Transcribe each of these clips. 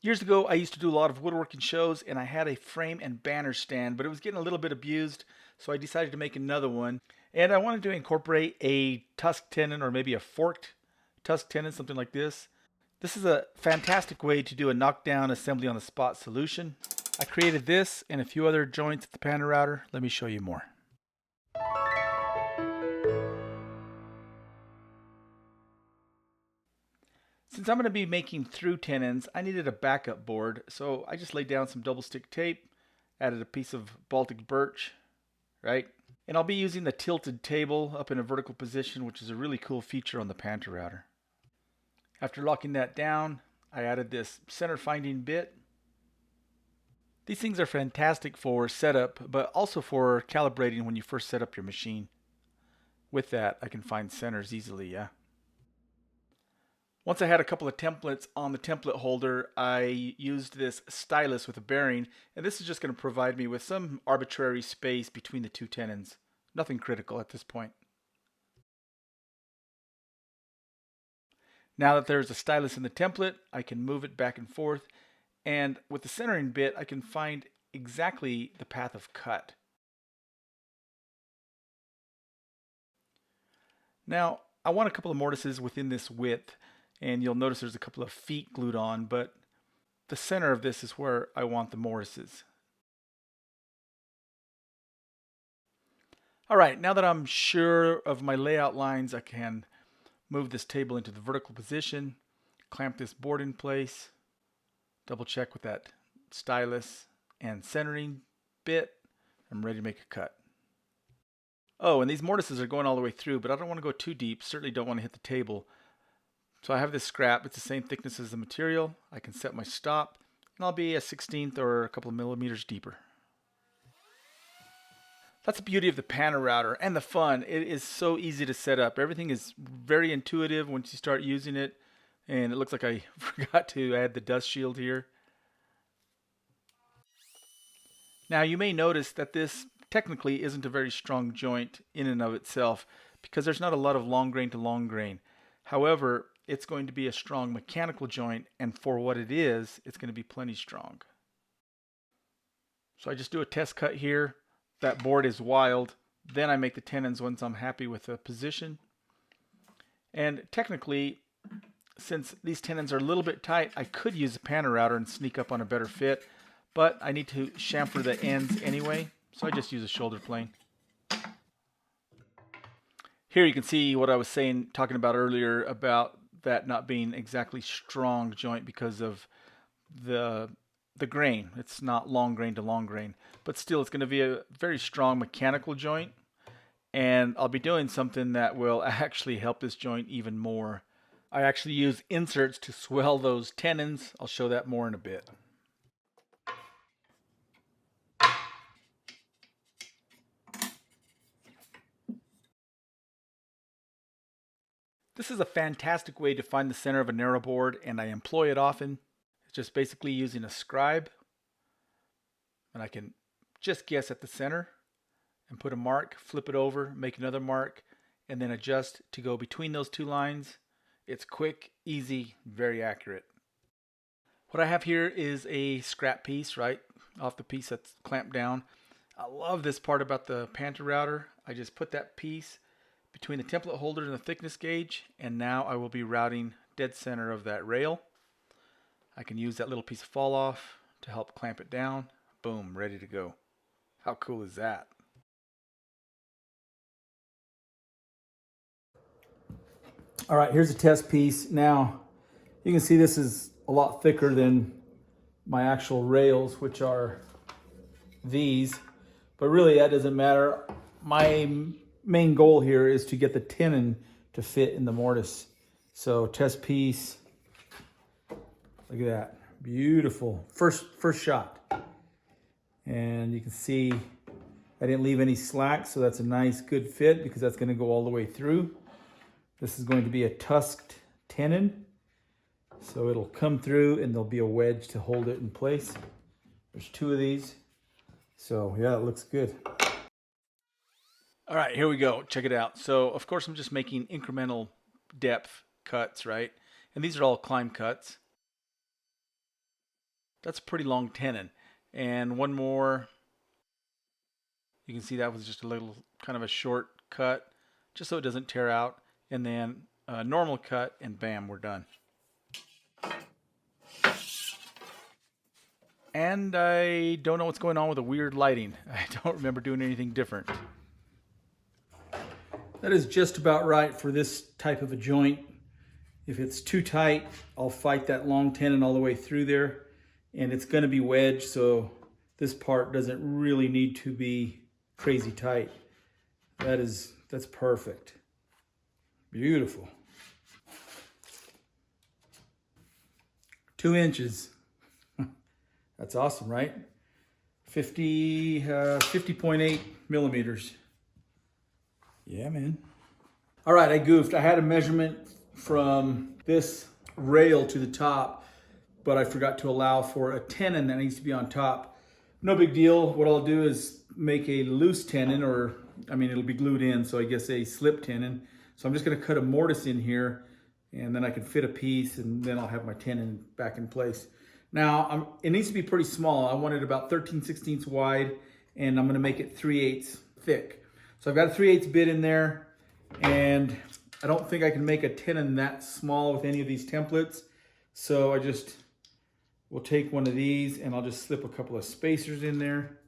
Years ago, I used to do a lot of woodworking shows and I had a frame and banner stand, but it was getting a little bit abused, so I decided to make another one. And I wanted to incorporate a tusk tenon or maybe a forked tusk tenon, something like this. This is a fantastic way to do a knockdown assembly on the spot solution. I created this and a few other joints at the Pantorouter. Let me show you more. Since I'm going to be making through tenons, I needed a backup board, so I just laid down some double stick tape, added a piece of Baltic birch, right? And I'll be using the tilted table up in a vertical position, which is a really cool feature on the Pantorouter. After locking that down, I added this center finding bit. These things are fantastic for setup, but also for calibrating when you first set up your machine. With that, I can find centers easily, yeah. Once I had a couple of templates on the template holder, I used this stylus with a bearing, and this is just going to provide me with some arbitrary space between the two tenons. Nothing critical at this point. Now that there's a stylus in the template, I can move it back and forth, and with the centering bit, I can find exactly the path of cut. Now, I want a couple of mortises within this width, and you'll notice there's a couple of feet glued on, but the center of this is where I want the mortises. All right, now that I'm sure of my layout lines, I can move this table into the vertical position, clamp this board in place, double check with that stylus and centering bit. I'm ready to make a cut. Oh, and these mortises are going all the way through, but I don't want to go too deep. Certainly don't want to hit the table. So I have this scrap. It's the same thickness as the material. I can set my stop, and I'll be a 1/16 or a couple of millimeters deeper. That's the beauty of the Pantorouter and the fun. It is so easy to set up. Everything is very intuitive once you start using it. And it looks like I forgot to add the dust shield here. Now you may notice that this technically isn't a very strong joint in and of itself because there's not a lot of long grain to long grain. However, it's going to be a strong mechanical joint, and for what it is, it's going to be plenty strong. So I just do a test cut here. That board is wild. Then I make the tenons once I'm happy with the position. And technically, since these tenons are a little bit tight, I could use a Pantorouter and sneak up on a better fit, but I need to chamfer the ends anyway, so I just use a shoulder plane. Here you can see what I was talking about earlier about that not being exactly strong joint because of the grain. It's not long grain to long grain, but still it's going to be a very strong mechanical joint, and I'll be doing something that will actually help this joint even more. I actually use inserts to swell those tenons. I'll show that more in a bit. This is a fantastic way to find the center of a narrow board, and I employ it often. It's just basically using a scribe, and I can just guess at the center and put a mark, flip it over, make another mark, and then adjust to go between those two lines. It's quick, easy, very accurate. What I have here is a scrap piece, right off the piece that's clamped down. I love this part about the Pantorouter. I just put that piece between the template holder and the thickness gauge, and now I will be routing dead center of that rail. I can use that little piece of fall off to help clamp it down. Boom, ready to go. How cool is that? All right, here's a test piece. Now, you can see this is a lot thicker than my actual rails, which are these, but really that doesn't matter. My main goal here is to get the tenon to fit in the mortise. So test piece, look at that, beautiful. First shot. And you can see I didn't leave any slack, so that's a nice good fit because that's going to go all the way through. This is going to be a tusked tenon, so it'll come through and there'll be a wedge to hold it in place. There's two of these, so yeah, it looks good. All right, here we go. Check it out. So of course I'm just making incremental depth cuts, right? And these are all climb cuts. That's a pretty long tenon. And one more, you can see that was just a little kind of a short cut, just so it doesn't tear out. And then a normal cut, and bam, we're done. And I don't know what's going on with the weird lighting. I don't remember doing anything different. That is just about right for this type of a joint. If it's too tight, I'll fight that long tenon all the way through there, and it's going to be wedged, so this part doesn't really need to be crazy tight. That's perfect. Beautiful. 2 inches. That's awesome, right? 50.8 millimeters. Yeah, man. All right, I goofed. I had a measurement from this rail to the top, but I forgot to allow for a tenon that needs to be on top. No big deal. What I'll do is make a loose tenon, or I mean, it'll be glued in, so I guess a slip tenon. So I'm just gonna cut a mortise in here, and then I can fit a piece, and then I'll have my tenon back in place. Now, it needs to be pretty small. I want it about 13/16 wide, and I'm gonna make it 3/8 thick. So I've got a 3/8 bit in there, and I don't think I can make a tenon that small with any of these templates. So I just will take one of these, and I'll just slip a couple of spacers in there,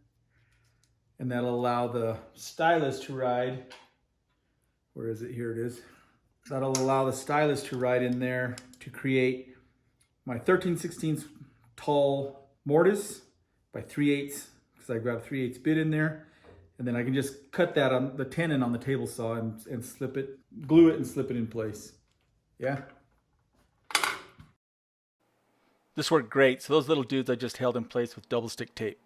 and that'll allow the stylus to ride. Where is it? Here it is. That'll allow the stylus to ride in there to create my 13/16 tall mortise by 3/8, because I've got a 3/8 bit in there. And then I can just cut that on the tenon on the table saw and slip it, glue it and slip it in place. Yeah. This worked great. So those little dudes I just held in place with double stick tape.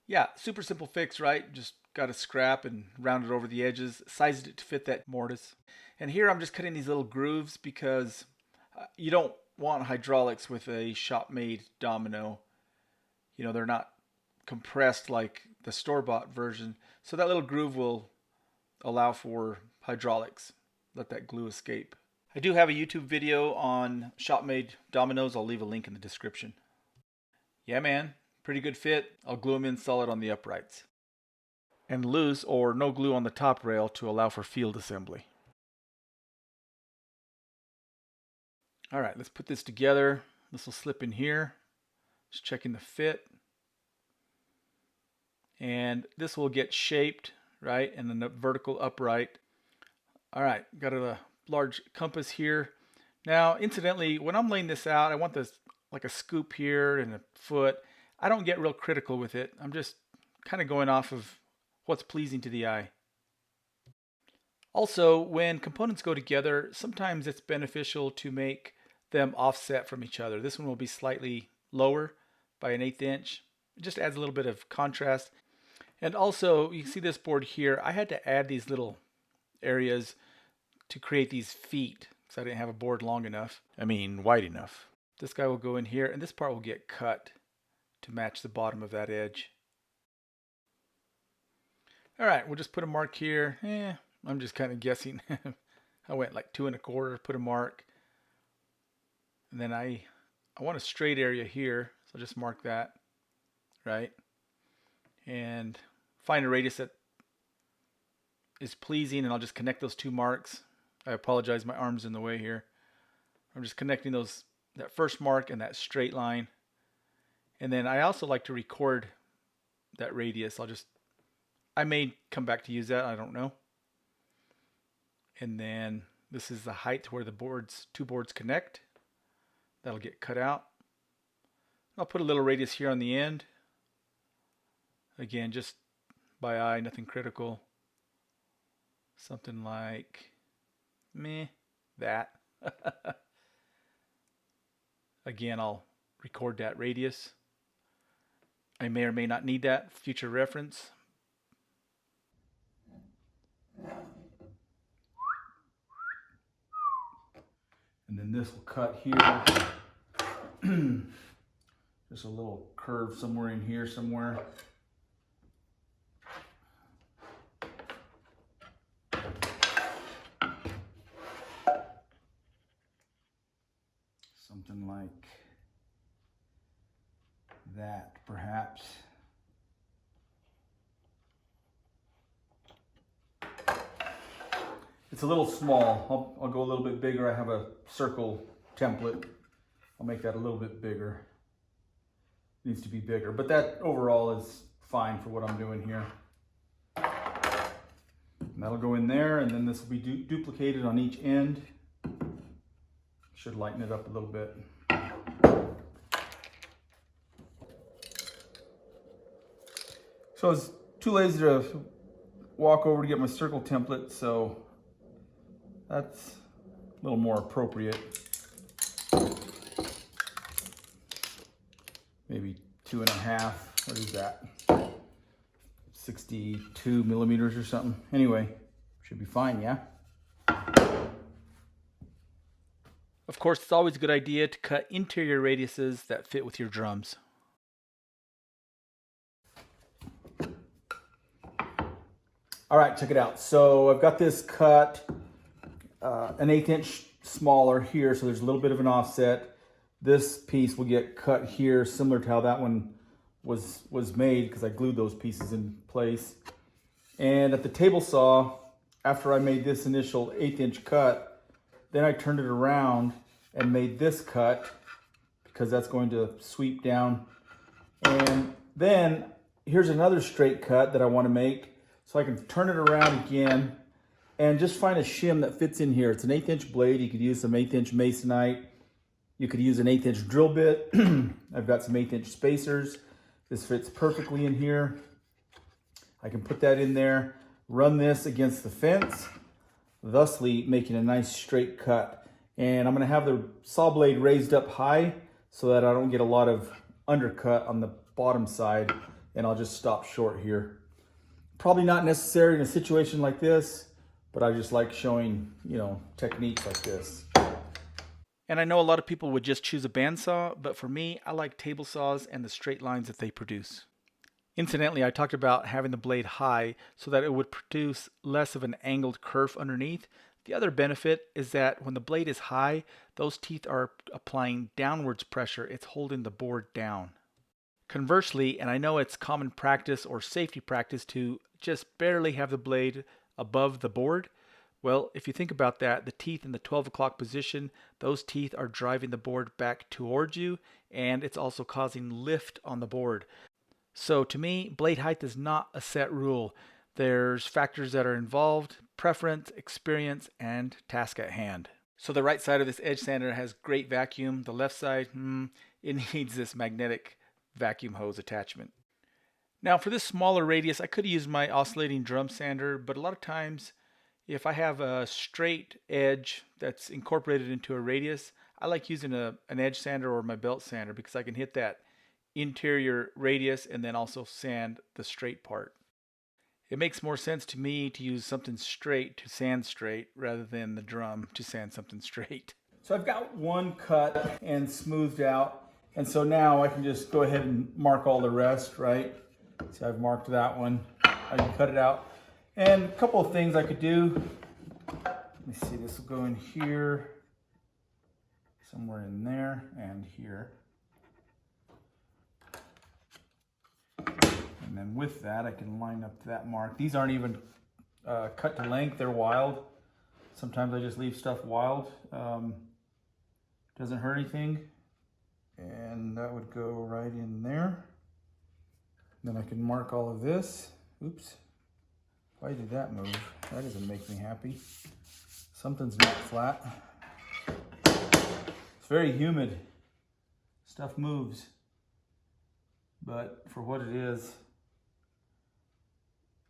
Yeah, super simple fix, right? Just got a scrap and rounded over the edges, sized it to fit that mortise. And here I'm just cutting these little grooves because you don't want hydraulics with a shop-made domino. You know, they're not compressed like the store-bought version. So that little groove will allow for hydraulics. Let that glue escape. I do have a YouTube video on shop-made dominoes. I'll leave a link in the description. Yeah, man. Pretty good fit. I'll glue them in solid on the uprights. And loose or no glue on the top rail to allow for field assembly. All right, let's put this together. This will slip in here. Just checking the fit. And this will get shaped, right, and then the vertical upright. All right, got a large compass here. Now, incidentally, when I'm laying this out, I want this like a scoop here and a foot. I don't get real critical with it. I'm just kind of going off of what's pleasing to the eye. Also, when components go together, sometimes it's beneficial to make them offset from each other. This one will be slightly lower by an 1/8 inch. It just adds a little bit of contrast. And also, you can see this board here. I had to add these little areas to create these feet because I didn't have a board long enough. I mean, wide enough. This guy will go in here, and this part will get cut to match the bottom of that edge. All right, we'll just put a mark here. I'm just kind of guessing. I went like 2 1/4, put a mark. And then I want a straight area here, so I'll just mark that, right? And find a radius that is pleasing, and I'll just connect those 2 marks. I apologize, my arm's in the way here. I'm just connecting that first mark and that straight line. And then I also like to record that radius. I may come back to use that, I don't know. And then this is the height where the 2 boards connect. That'll get cut out. I'll put a little radius here on the end. Again, just by eye, nothing critical. Something like that. Again, I'll record that radius. I may or may not need that for future reference. And then this will cut here. Just a little curve somewhere in here somewhere. Something like that, perhaps. It's a little small. I'll go a little bit bigger. I have a circle template. I'll make that a little bit bigger. Needs to be bigger, but that overall is fine for what I'm doing here. And that'll go in there, and then this will be duplicated on each end. Should lighten it up a little bit. So I was too lazy to walk over to get my circle template, so that's a little more appropriate. Maybe 2.5, what is that? 62 millimeters or something. Anyway, should be fine, yeah? Of course, it's always a good idea to cut interior radiuses that fit with your drums. All right, check it out. So I've got this cut an 1/8 inch smaller here, so there's a little bit of an offset. This piece will get cut here, similar to how that one was made, because I glued those pieces in place. And at the table saw, after I made this initial 1/8 inch cut, then I turned it around and made this cut, because that's going to sweep down. And then here's another straight cut that I want to make, so I can turn it around again and just find a shim that fits in here. It's an 1/8 inch blade. You could use some 1/8 inch masonite. You could use an 1/8 inch drill bit. I've got some 1/8 inch spacers. This fits perfectly in here. I can put that in there, run this against the fence, thusly making a nice straight cut. And I'm gonna have the saw blade raised up high so that I don't get a lot of undercut on the bottom side, and I'll just stop short here. Probably not necessary in a situation like this, but I just like showing, you know, techniques like this. And I know a lot of people would just choose a bandsaw, but for me, I like table saws and the straight lines that they produce. Incidentally, I talked about having the blade high so that it would produce less of an angled kerf underneath. The other benefit is that when the blade is high, those teeth are applying downwards pressure. It's holding the board down. Conversely, and I know it's common practice or safety practice to just barely have the blade above the board. Well, if you think about that, the teeth in the 12 o'clock position, those teeth are driving the board back towards you, and it's also causing lift on the board. So to me, blade height is not a set rule. There's factors that are involved: preference, experience, and task at hand. So the right side of this edge sander has great vacuum. The left side, it needs this magnetic vacuum hose attachment. Now for this smaller radius, I could use my oscillating drum sander, but a lot of times if I have a straight edge that's incorporated into a radius, I like using an edge sander or my belt sander, because I can hit that interior radius and then also sand the straight part. It makes more sense to me to use something straight to sand straight rather than the drum to sand something straight. So I've got one cut and smoothed out, and so now I can just go ahead and mark all the rest, right? So I've marked that one. I can cut it out. And a couple of things I could do. Let me see, this will go in here, somewhere in there, and here. And then with that, I can line up that mark. These aren't even cut to length, they're wild. Sometimes I just leave stuff wild. Doesn't hurt anything. And that would go right in there. Then I can mark all of this. Oops. Why did that move? That doesn't make me happy. Something's not flat. It's very humid. Stuff moves. But for what it is,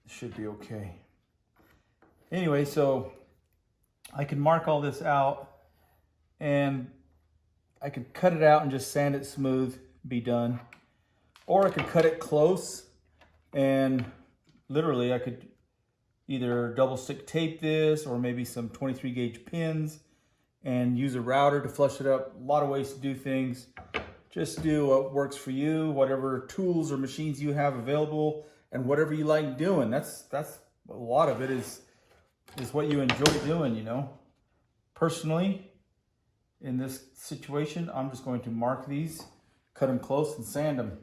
it should be okay. Anyway, so I can mark all this out, and I could cut it out and just sand it smooth, be done. Or I could cut it close, and literally I could either double stick tape this or maybe some 23 gauge pins and use a router to flush it up. A lot of ways to do things. Just do what works for you, whatever tools or machines you have available, and whatever you like doing. That's a lot of it is what you enjoy doing, you know. Personally, in this situation, I'm just going to mark these, cut them close, and sand them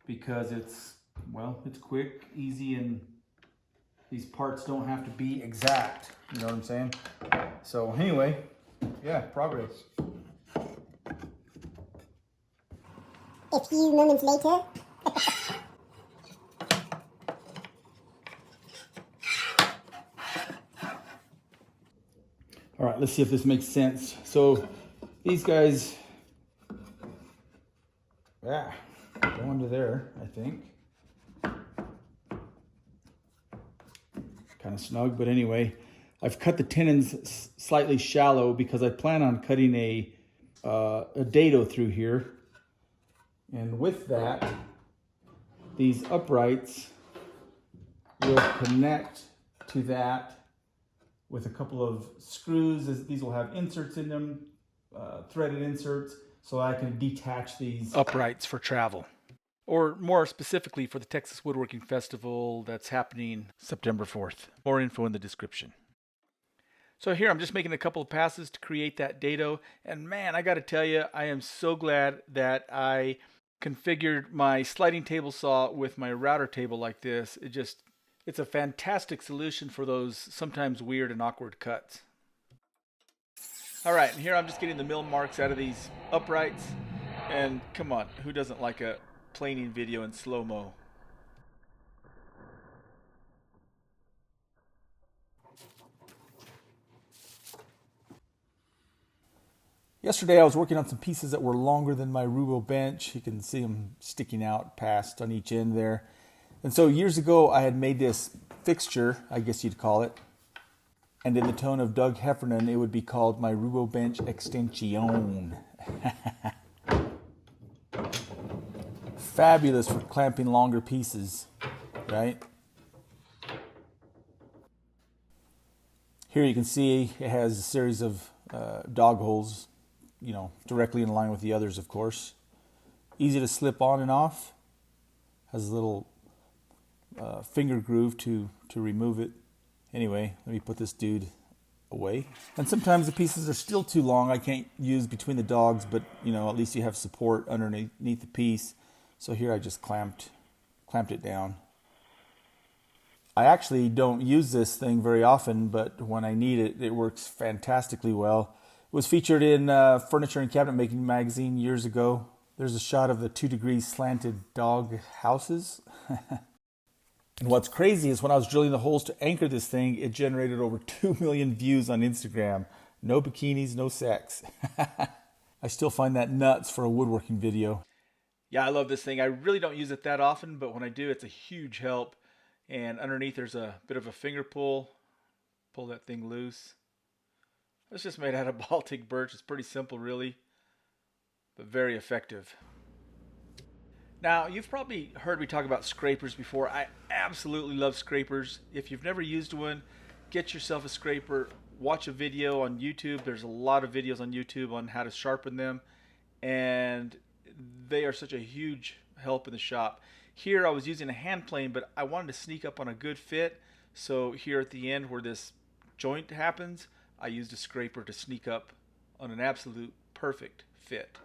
because it's quick, easy, and these parts don't have to be exact. You know what I'm saying? So anyway, yeah, progress. A few moments later. All right, let's see if this makes sense. So these guys, go under there, I think. Kind of snug, but anyway, I've cut the tenons slightly shallow because I plan on cutting a dado through here. And with that, these uprights will connect to that with a couple of screws. These will have inserts in them, threaded inserts, so I can detach these uprights for travel. Or more specifically for the Texas Woodworking Festival that's happening September 4th. More info in the description. So here I'm just making a couple of passes to create that dado. And man, I got to tell you, I am so glad that I configured my sliding table saw with my router table like this. It's a fantastic solution for those sometimes weird and awkward cuts. All right, and here I'm just getting the mill marks out of these uprights. And come on, who doesn't like a planing video in slow-mo? Yesterday I was working on some pieces that were longer than my Rubo bench. You can see them sticking out past on each end there. And so years ago I had made this fixture, I guess you'd call it. And in the tone of Doug Heffernan, it would be called my Rubo bench extension. Fabulous for clamping longer pieces, right? Here you can see it has a series of dog holes, you know, directly in line with the others, of course. Easy to slip on and off. Has a little finger groove to remove it. Anyway, let me put this dude away. And sometimes the pieces are still too long. I can't use between the dogs, but you know, at least you have support underneath the piece. So here I just clamped it down. I actually don't use this thing very often, but when I need it, it works fantastically well. It was featured in Furniture and Cabinet Making magazine years ago. There's a shot of the 2 degrees slanted dog houses. And what's crazy is when I was drilling the holes to anchor this thing, it generated over 2 million views on Instagram. No bikinis, no sex. I still find that nuts for a woodworking video. Yeah, I love this thing. I really don't use it that often, but when I do, it's a huge help. And underneath there's a bit of a finger pull. Pull that thing loose. It's just made out of Baltic birch. It's pretty simple, really, but very effective. Now, you've probably heard me talk about scrapers before. I absolutely love scrapers. If you've never used one, get yourself a scraper. Watch a video on YouTube. There's a lot of videos on YouTube on how to sharpen them, and they are such a huge help in the shop. Here I was using a hand plane, but I wanted to sneak up on a good fit. So here at the end where this joint happens, I used a scraper to sneak up on an absolute perfect fit.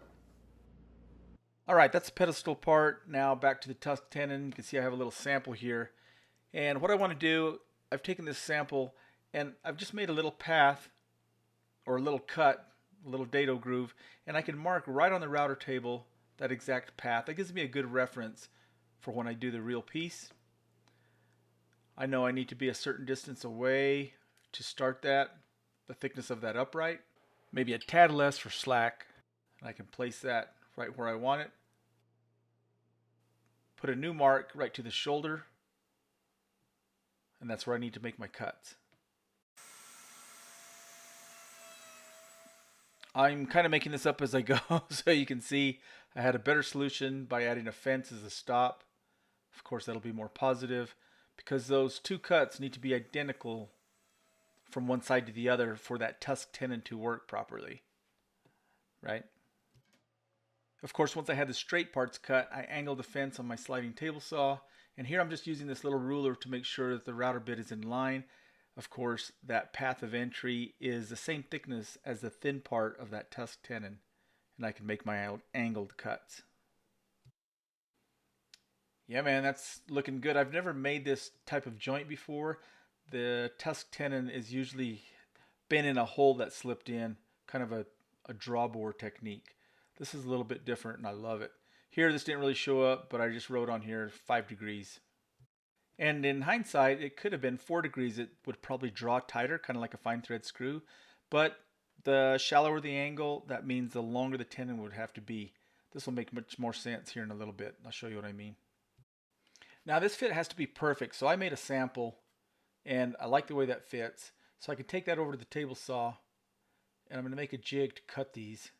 All right, that's the pedestal part. Now back to the Tusk Tenon. You can see I have a little sample here. And what I want to do, I've taken this sample and I've just made a little path or a little cut, a little dado groove, and I can mark right on the router table that exact path. That gives me a good reference for when I do the real piece. I know I need to be a certain distance away to start that, the thickness of that upright. Maybe a tad less for slack. And I can place that right where I want it. Put a new mark right to the shoulder. And that's where I need to make my cuts. I'm kind of making this up as I go, so you can see I had a better solution by adding a fence as a stop. Of course, that'll be more positive because those two cuts need to be identical from one side to the other for that Tusk Tenon to work properly, right? Of course, once I had the straight parts cut, I angled the fence on my sliding table saw. And here I'm just using this little ruler to make sure that the router bit is in line. Of course, that path of entry is the same thickness as the thin part of that tusk tenon, and I can make my angled cuts. Yeah, man, that's looking good. I've never made this type of joint before. The tusk tenon is usually been in a hole that slipped in, kind of a drawbore technique. This is a little bit different and I love it. Here, this didn't really show up, but I just wrote on here 5 degrees. And in hindsight, it could have been 4 degrees. It would probably draw tighter, kind of like a fine thread screw. But the shallower the angle, that means the longer the tenon would have to be. This will make much more sense here in a little bit. I'll show you what I mean. Now this fit has to be perfect, so I made a sample and I like the way that fits. So I can take that over to the table saw and I'm going to make a jig to cut these,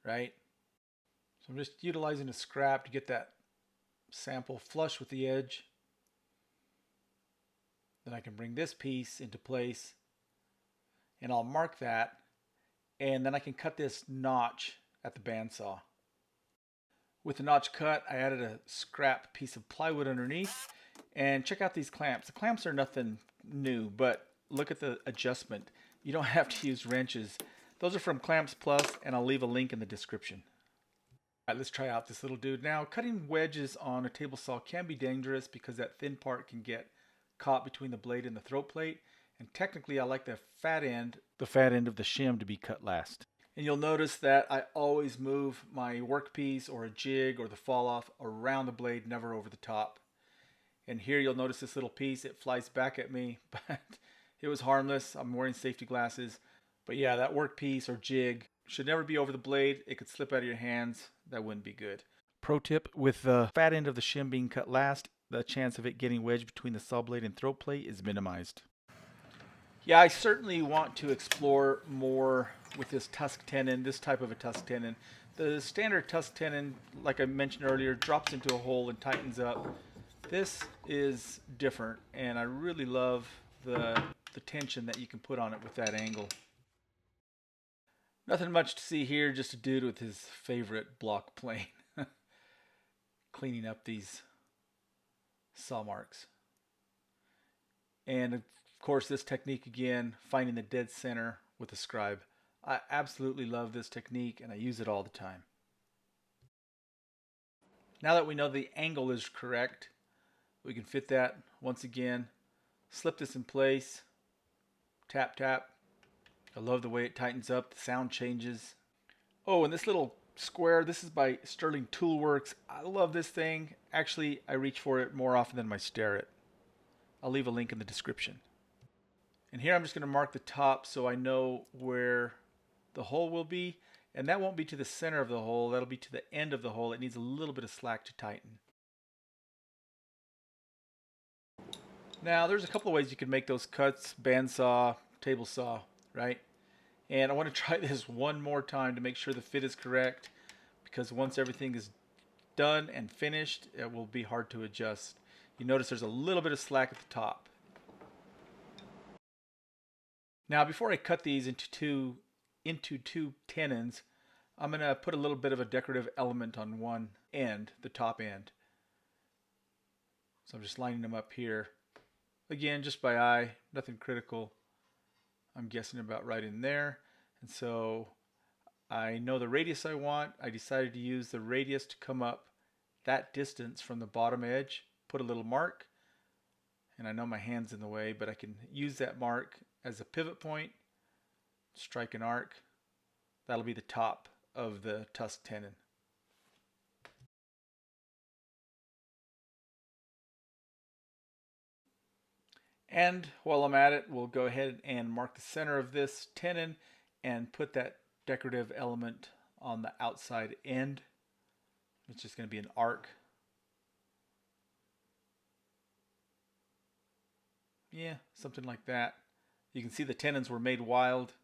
right? So I'm just utilizing a scrap to get that sample flush with the edge. Then I can bring this piece into place and I'll mark that, and then I can cut this notch at the bandsaw. With the notch cut, I added a scrap piece of plywood underneath, and check out these clamps. The clamps are nothing new, but look at the adjustment. You don't have to use wrenches. Those are from Clamps Plus, and I'll leave a link in the description. All right, let's try out this little dude. Now, cutting wedges on a table saw can be dangerous because that thin part can get caught between the blade and the throat plate, and technically I like the fat end of the shim to be cut last. And you'll notice that I always move my workpiece or a jig or the fall off around the blade, never over the top. And here you'll notice this little piece, it flies back at me, but it was harmless. I'm wearing safety glasses. But yeah, that workpiece or jig should never be over the blade. It could slip out of your hands. That wouldn't be good. Pro tip, with the fat end of the shim being cut last, the chance of it getting wedged between the saw blade and throat plate is minimized. Yeah, I certainly want to explore more with this tusk tenon, this type of a tusk tenon. The standard tusk tenon, like I mentioned earlier, drops into a hole and tightens up. This is different, and I really love the tension that you can put on it with that angle. Nothing much to see here, just a dude with his favorite block plane. Cleaning up these saw marks. And of course, this technique again, finding the dead center with a scribe. I absolutely love this technique and I use it all the time. Now that we know the angle is correct, we can fit that once again, slip this in place, tap tap. I love the way it tightens up, the sound changes. Oh, and this little square, this is by Sterling Toolworks. I love this thing. Actually, I reach for it more often than I stare at it. I'll leave a link in the description. And here I'm just going to mark the top so I know where the hole will be. And that won't be to the center of the hole, that'll be to the end of the hole. It needs a little bit of slack to tighten. Now there's a couple of ways you can make those cuts, bandsaw, table saw, right? And I want to try this one more time to make sure the fit is correct, because once everything is done and finished, it will be hard to adjust. You notice there's a little bit of slack at the top. Now before I cut these into two tenons, I'm going to put a little bit of a decorative element on one end, the top end. So I'm just lining them up here. Again, just by eye, nothing critical. I'm guessing about right in there. And so I know the radius I want. I decided to use the radius to come up that distance from the bottom edge, put a little mark. And I know my hand's in the way, but I can use that mark as a pivot point, strike an arc. That'll be the top of the tusk tenon. And while I'm at it, we'll go ahead and mark the center of this tenon and put that decorative element on the outside end. It's just going to be an arc. Yeah, something like that. You can see the tenons were made wild.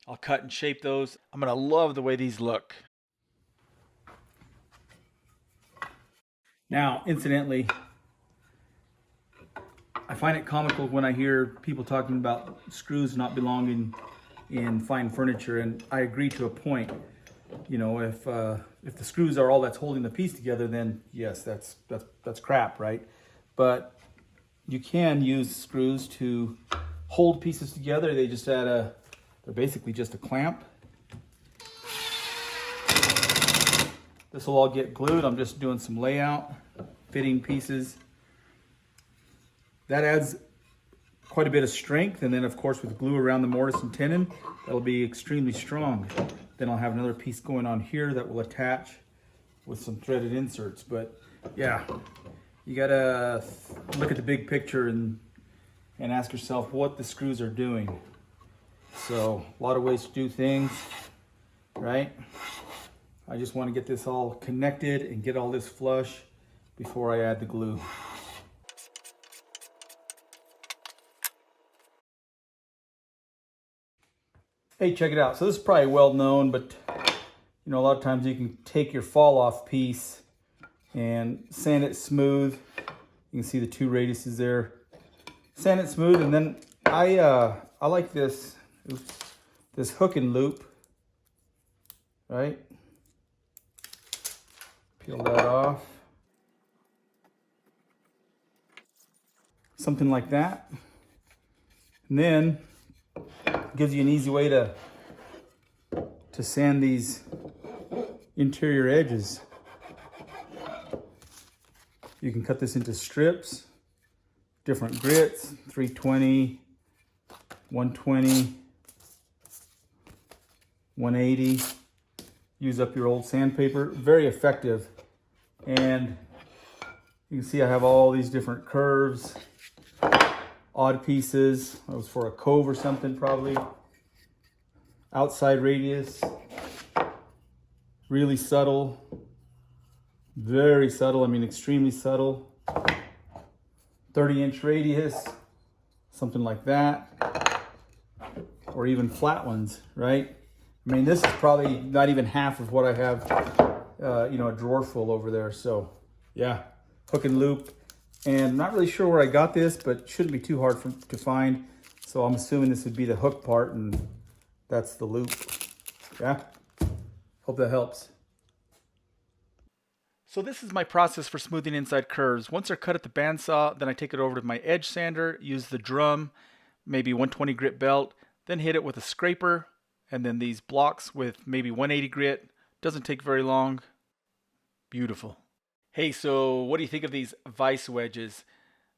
I'll cut and shape those. I'm going to love the way these look. Now, incidentally, I find it comical when I hear people talking about screws not belonging in fine furniture, and I agree to a point. You know, if the screws are all that's holding the piece together, then yes, that's crap, right? But you can use screws to hold pieces together. They just they're basically just a clamp. This will all get glued. I'm just doing some layout, fitting pieces. That adds quite a bit of strength, and then of course with glue around the mortise and tenon, that'll be extremely strong. Then I'll have another piece going on here that will attach with some threaded inserts. But yeah, you gotta look at the big picture and ask yourself what the screws are doing. So a lot of ways to do things, right? I just want to get this all connected and get all this flush before I add the glue. Hey, check it out. So this is probably well known, but you know, a lot of times you can take your fall off piece and sand it smooth. You can see the two radiuses there. Sand it smooth, and then I like this hook and loop, right? Peel that off. Something like that. And then it gives you an easy way to sand these interior edges. You can cut this into strips, different grits, 320, 120, 180. Use up your old sandpaper. Very effective. And you can see I have all these different curves, odd pieces. That was for a cove or something probably. Outside radius, really subtle, very subtle, I mean extremely subtle. 30-inch radius, something like that. Or even flat ones, right? I mean, this is probably not even half of what I have, you know, a drawer full over there. So yeah, hook and loop. And I'm not really sure where I got this, but it shouldn't be too hard to find. So I'm assuming this would be the hook part, and that's the loop. Yeah, hope that helps. So this is my process for smoothing inside curves. Once they're cut at the bandsaw, then I take it over to my edge sander, use the drum, maybe 120 grit belt, then hit it with a scraper, and then these blocks with maybe 180 grit. Doesn't take very long. Beautiful. Hey, so what do you think of these vice wedges?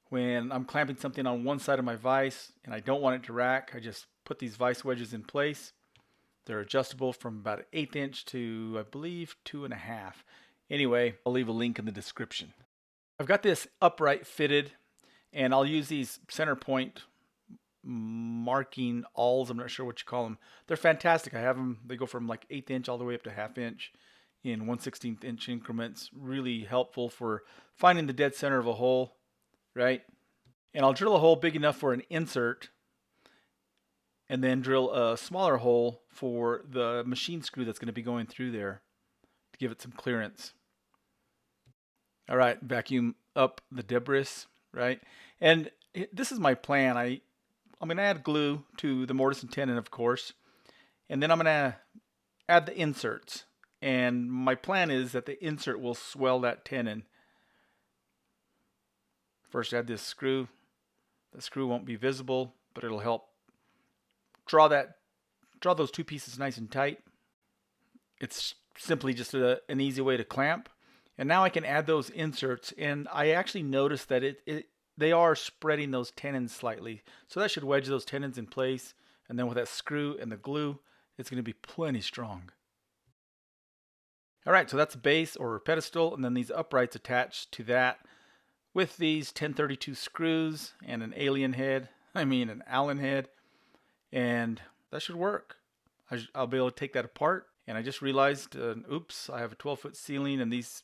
When I'm clamping something on one side of my vise and I don't want it to rack, I just put these vice wedges in place. They're adjustable from about 1/8 inch to, I believe, 2.5. Anyway, I'll leave a link in the description. I've got this upright fitted, and I'll use these center point marking awls. I'm not sure what you call them. They're fantastic. I have them. They go from like 1/8 inch all the way up to 1/2 inch in 1/16 inch increments. Really helpful for finding the dead center of a hole, right? And I'll drill a hole big enough for an insert, and then drill a smaller hole for the machine screw that's going to be going through there to give it some clearance. All right, vacuum up the debris, right? And this is my plan. I'm going to add glue to the mortise and tenon, of course, and then I'm going to add the inserts. And my plan is that the insert will swell that tenon. First add this screw. The screw won't be visible, but it'll help draw those two pieces nice and tight. It's simply just an easy way to clamp. And now I can add those inserts, and I actually noticed that they are spreading those tenons slightly. So that should wedge those tenons in place, and then with that screw and the glue, it's going to be plenty strong. All right, so that's a base or pedestal, and then these uprights attached to that with these 1032 screws and an Allen head, and that should work. I'll be able to take that apart, and I just realized, oops, I have a 12-foot ceiling, and these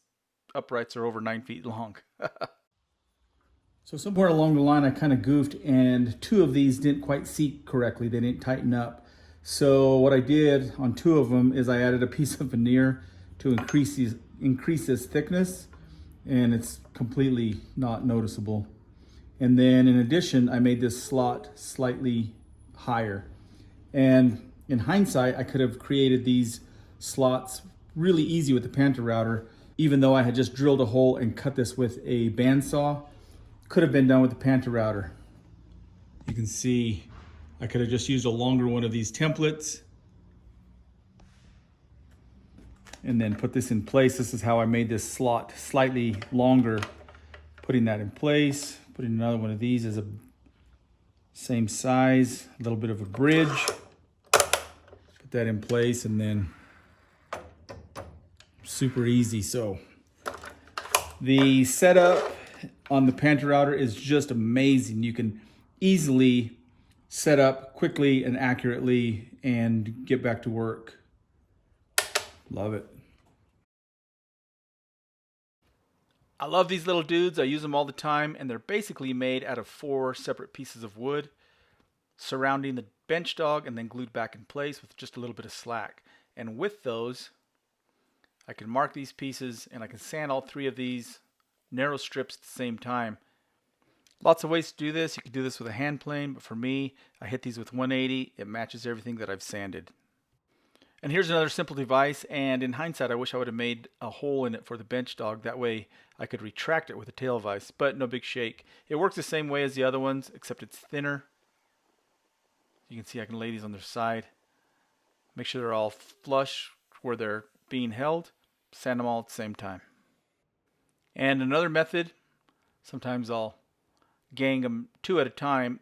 uprights are over 9 feet long. So somewhere along the line, I kind of goofed, and 2 of these didn't quite seat correctly. They didn't tighten up. So what I did on 2 of them is I added a piece of veneer to increase this thickness, and it's completely not noticeable. And then in addition, I made this slot slightly higher. And in hindsight, I could have created these slots really easy with the Pantorouter, even though I had just drilled a hole and cut this with a bandsaw. Could have been done with the Pantorouter. You can see I could have just used a longer one of these templates and then put this in place. This is how I made this slot slightly longer. Putting that in place, putting another one of these as a same size, a little bit of a bridge. Put that in place, and then super easy. So the setup on the Pantorouter is just amazing. You can easily set up quickly and accurately and get back to work. Love it. I love these little dudes. I use them all the time, and they're basically made out of 4 separate pieces of wood surrounding the bench dog and then glued back in place with just a little bit of slack. And with those, I can mark these pieces and I can sand all 3 of these narrow strips at the same time. Lots of ways to do this. You can do this with a hand plane, but for me, I hit these with 180. It matches everything that I've sanded. And here's another simple device, and in hindsight, I wish I would have made a hole in it for the bench dog. That way I could retract it with a tail vise, but no big shake. It works the same way as the other ones, except it's thinner. You can see I can lay these on their side. Make sure they're all flush where they're being held. Sand them all at the same time. And another method, sometimes I'll gang them 2 at a time.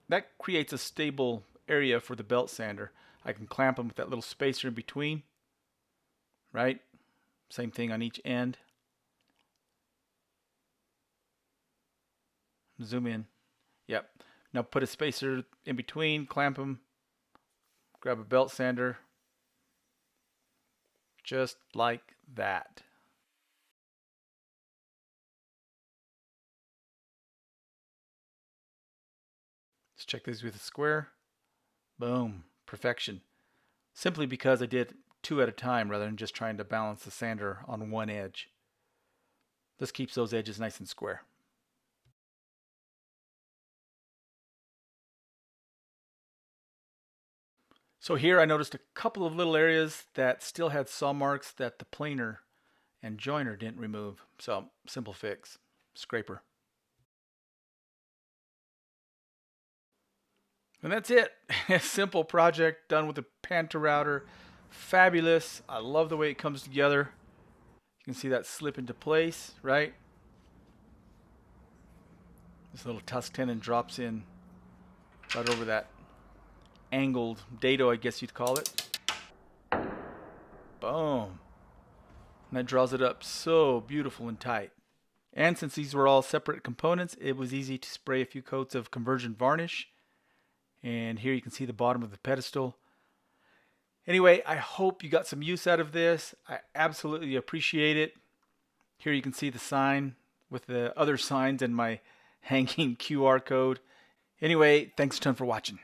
That creates a stable area for the belt sander. I can clamp them with that little spacer in between, right? Same thing on each end. Zoom in. Yep. Now put a spacer in between, clamp them, grab a belt sander, just like that. Let's check these with a square. Boom. Perfection. Simply because I did 2 at a time rather than just trying to balance the sander on one edge. This keeps those edges nice and square. So here I noticed a couple of little areas that still had saw marks that the planer and joiner didn't remove. So simple fix. Scraper. And that's it. A simple project done with a Pantorouter. Fabulous. I love the way it comes together. You can see that slip into place, right? This little Tusk Tenon drops in right over that angled dado, I guess you'd call it. Boom. And that draws it up so beautiful and tight. And since these were all separate components, it was easy to spray a few coats of conversion varnish. And here you can see the bottom of the pedestal. Anyway, I hope you got some use out of this. I absolutely appreciate it. Here you can see the sign with the other signs and my hanging QR code. Anyway, thanks a ton for watching.